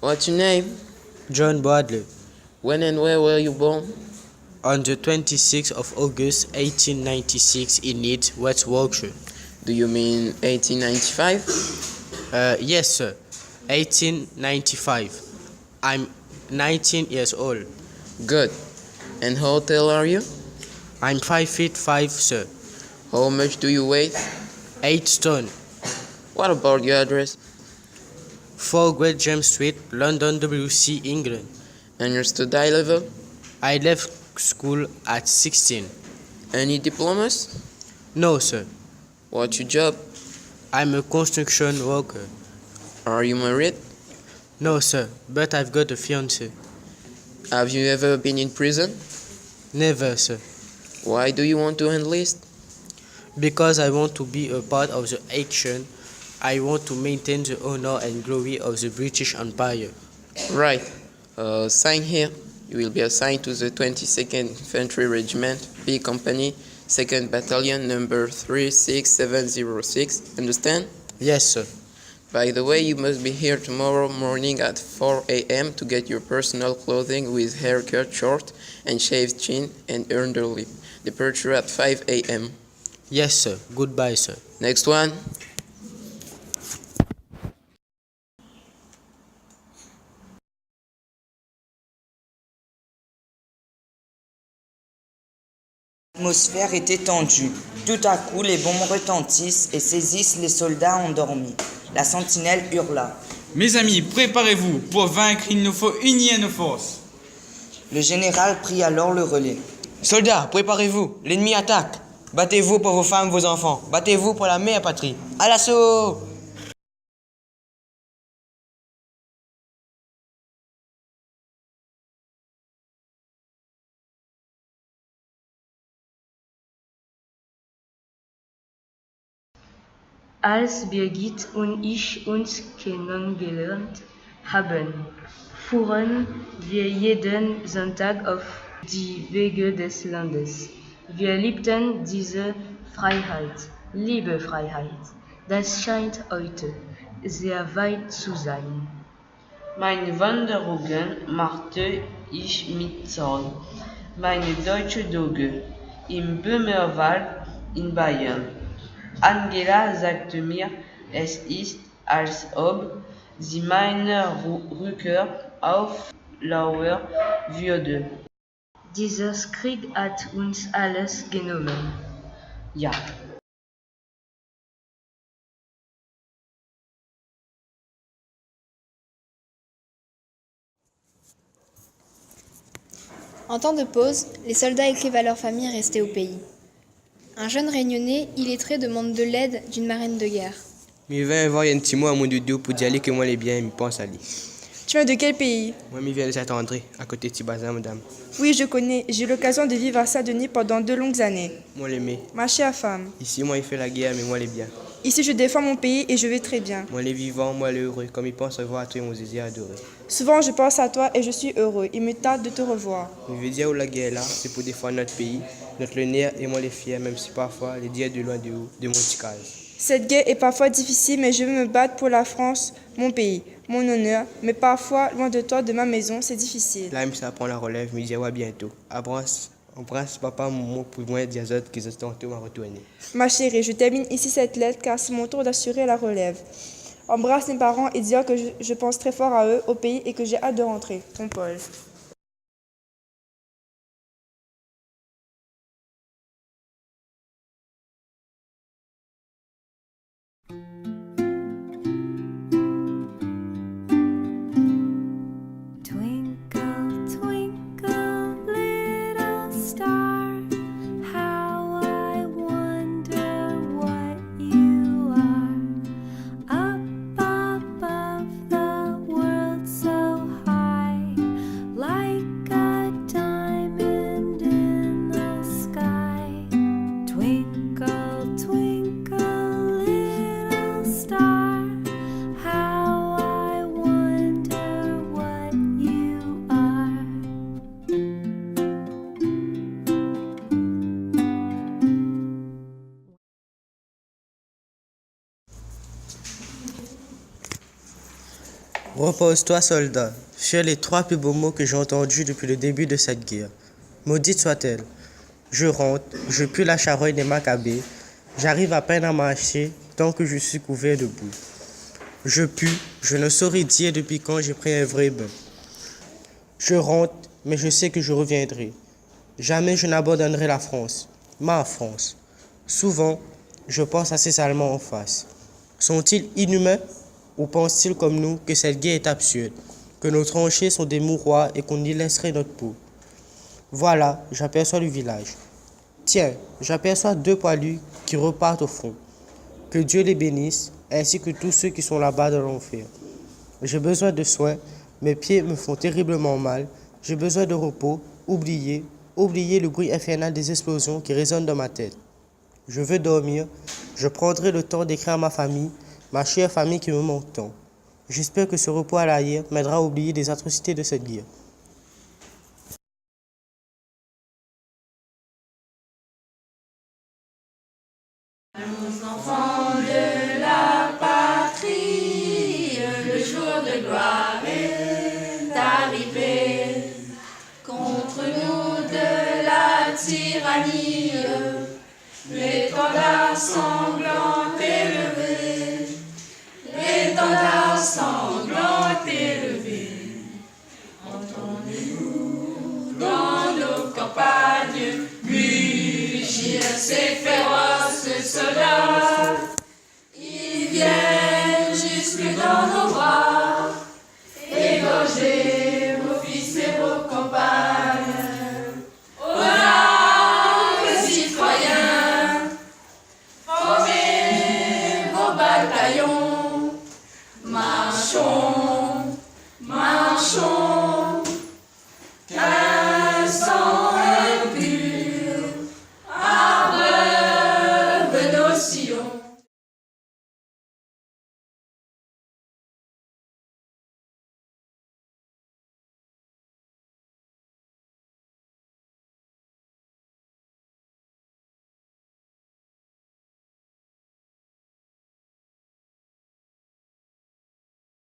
What's your name? John Bradley. When and where were you born? On the 26th of August 1896 in Leeds, West Yorkshire. Do you mean 1895? Yes, sir. 1895. I'm 19 years old. Good. And how tall are you? I'm 5 feet 5, sir. How much do you weigh? 8 stone. What about your address? 4 Great James Street, London, WC, England. And your study level? I left school at 16. Any diplomas? No, sir. What's your job? I'm a construction worker. Are you married? No, sir, but I've got a fiancée. Have you ever been in prison? Never, sir. Why do you want to enlist? Because I want to be a part of the action. I want to maintain the honor and glory of the British Empire. Right. Sign here. You will be assigned to the 22nd Infantry Regiment, B Company, 2nd Battalion, number 36706. Understand? Yes, sir. By the way, you must be here tomorrow morning at 4 a.m. to get your personal clothing with haircut, short and shaved chin and underlip. Departure at 5 a.m. Yes, sir. Goodbye, sir. Next one. L'atmosphère était tendue. Tout à coup, les bombes retentissent et saisissent les soldats endormis. La sentinelle hurla. Mes amis, préparez-vous. Pour vaincre, il nous faut unir nos forces. Le général prit alors le relais. Soldats, préparez-vous. L'ennemi attaque. Battez-vous pour vos femmes, vos enfants. Battez-vous pour la mère patrie. À l'assaut! Als Birgit und ich uns kennengelernt haben, fuhren wir jeden Sonntag auf die Wege des Landes. Wir liebten diese Freiheit, liebe Freiheit. Das scheint heute sehr weit zu sein. Meine Wanderungen machte ich mit Zorn, meine deutsche Dogge, im Böhmerwald in Bayern. Angela sagte mir, es ist, als ob sie meine Rückkehr auflauern würde. Dieser Krieg hat uns alles genommen. Ja. En temps de pause, les soldats écrivent à leur famille restée au pays. Un jeune réunionnais, illettré, demande de l'aide d'une marraine de guerre. Je viens voir un petit mot à mon doudou pour dire que moi les biens, il me pense à lui. Tu viens de quel pays? Moi, je viens de Saint-André, à côté de Tibazan, madame. Oui, je connais. J'ai eu l'occasion de vivre à Saint-Denis pendant 2 longues années. Moi l'aimé. Ma chère femme, Ici, moi, il fait la guerre, mais moi les biens. ici je défends mon pays et je vais très bien. Moi les vivants, moi les heureux, comme il pense revoir toi mon désir adoré. Souvent je pense à toi et je suis heureux. Il me tarde de te revoir. Je veux dire où la guerre est là, c'est pour défendre notre pays, notre honneur et moi les fiers, même si parfois les dire de loin de haut, de mon ticage. Cette guerre est parfois difficile, mais je veux me battre pour la France, mon pays, mon honneur. Mais parfois, loin de toi, de ma maison, c'est difficile. Là, ça prend la relève, me dit ouais bientôt. Embrasse papa, maman, pour moi dire aux autres qu'ils sont tantôt à retourner. Ma chérie, je termine ici cette lettre car c'est mon tour d'assurer la relève. Embrasse mes parents et dis que je pense très fort à eux, au pays et que j'ai hâte de rentrer. Ton Paul. Twinkle, twinkle, little star, how I wonder what you are. Up above the world so high, Repose-toi, soldat, furent les 3 plus beaux mots que j'ai entendus depuis le début de cette guerre. Maudite soit-elle. Je rentre, je pue la charogne des Maccabées, j'arrive à peine à marcher tant que je suis couvert de boue. Je pue, je ne saurais dire depuis quand j'ai pris un vrai bain. Je rentre, mais je sais que je reviendrai. Jamais je n'abandonnerai la France, ma France. Souvent, je pense à ces Allemands en face. Sont-ils inhumains ou pensent-ils comme nous que cette guerre est absurde, que nos tranchées sont des mouroirs et qu'on y laisserait notre peau? Voilà, j'aperçois le village. Tiens, j'aperçois 2 poilus qui repartent au front. Que Dieu les bénisse, ainsi que tous ceux qui sont là-bas dans l'enfer. J'ai besoin de soins, mes pieds me font terriblement mal, j'ai besoin de repos, oublier le bruit infernal des explosions qui résonnent dans ma tête. Je veux dormir, je prendrai le temps d'écrire à ma famille, ma chère famille qui me manque tant. J'espère que ce repos à l'arrière m'aidera à oublier les atrocités de cette guerre. Contre nous de la tyrannie, l'étendard sanglant élevé, l'étendard sanglant élevé. Entendez-nous dans nos campagnes, mugir ces féroces soldats.